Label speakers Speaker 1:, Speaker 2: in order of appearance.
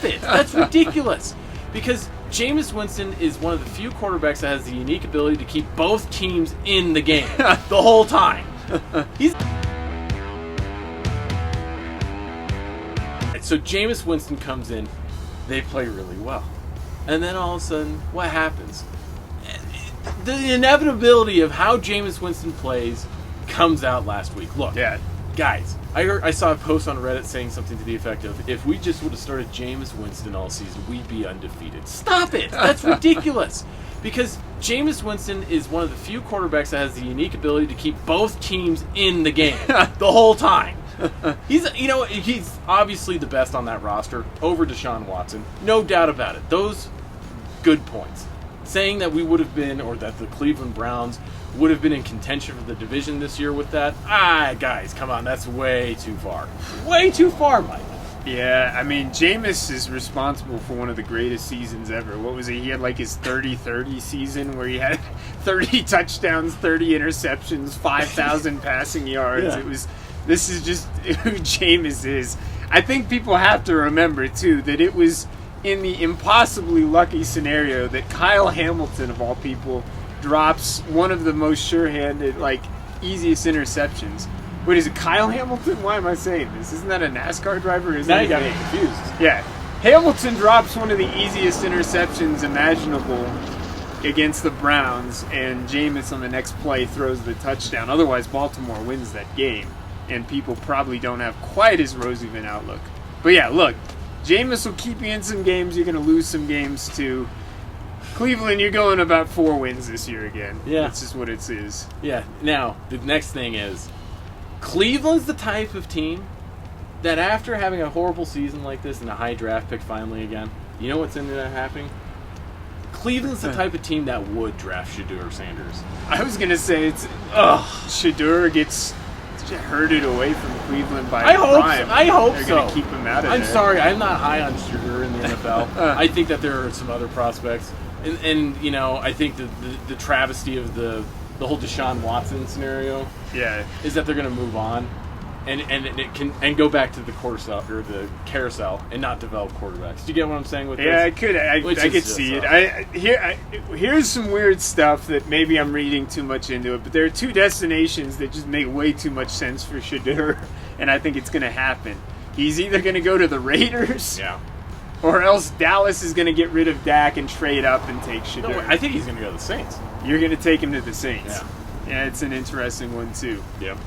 Speaker 1: Stop it! That's ridiculous. Because Jameis Winston is one of the few quarterbacks that has the unique ability to keep both teams in the game the whole time. So Jameis Winston comes in, they play really well. And then all of a sudden, what happens? The inevitability of how Jameis Winston plays comes out last week. Look, guys, I saw a post on Reddit saying something to the effect of, if we just would have started Jameis Winston all season, we'd be undefeated. Stop it! That's ridiculous. Because Jameis Winston is one of the few quarterbacks that has the unique ability to keep both teams in the game the whole time. He's obviously the best on that roster over Deshaun Watson. No doubt about it. Those good points. Saying that we would have been, or that the Cleveland Browns would have been in contention for the division this year with that. Guys, come on, that's way too far. Way too far, Mike.
Speaker 2: Yeah, I mean, Jameis is responsible for one of the greatest seasons ever. What was it? He had like his 30-30 season where he had 30 touchdowns, 30 interceptions, 5,000 passing yards.
Speaker 1: Yeah.
Speaker 2: This is just who Jameis is. I think people have to remember, too, that it was in the impossibly lucky scenario that Kyle Hamilton, of all people, drops one of the most sure-handed, easiest interceptions. Wait, is it Kyle Hamilton? Why am I saying this? Isn't that a NASCAR driver?
Speaker 1: Now you got me confused.
Speaker 2: Yeah. Hamilton drops one of the easiest interceptions imaginable against the Browns, and Jameis on the next play throws the touchdown. Otherwise, Baltimore wins that game, and people probably don't have quite as rosy of an outlook. But yeah, look, Jameis will keep you in some games. You're going to lose some games, too. Cleveland, you're going about 4 wins this year again.
Speaker 1: Yeah.
Speaker 2: That's just what it is.
Speaker 1: Yeah. Now, the next thing is, Cleveland's the type of team that after having a horrible season like this and a high draft pick finally again, you know what's ended up happening? Cleveland's the type of team that would draft Shedeur Sanders.
Speaker 2: I was going to say, Shedeur gets herded away from Cleveland by Prime.
Speaker 1: I hope
Speaker 2: They're
Speaker 1: so.
Speaker 2: going to keep him out of
Speaker 1: I'm
Speaker 2: there.
Speaker 1: sorry, I'm not high on Shedeur in the NFL. I think that there are some other prospects. And I think the travesty of the whole Deshaun Watson scenario is that they're going to move on and go back to the carousel and not develop quarterbacks. Do you get what I'm saying with this?
Speaker 2: Yeah, I could see it. Here's some weird stuff that maybe I'm reading too much into it, but there are 2 destinations that just make way too much sense for Shedeur, and I think it's going to happen. He's either going to go to the Raiders, or else Dallas is going to get rid of Dak and trade up and take Shedeur.
Speaker 1: No, I think he's going to go to the Saints.
Speaker 2: You're going to take him to the Saints. Yeah, it's an interesting one, too.
Speaker 1: Yeah.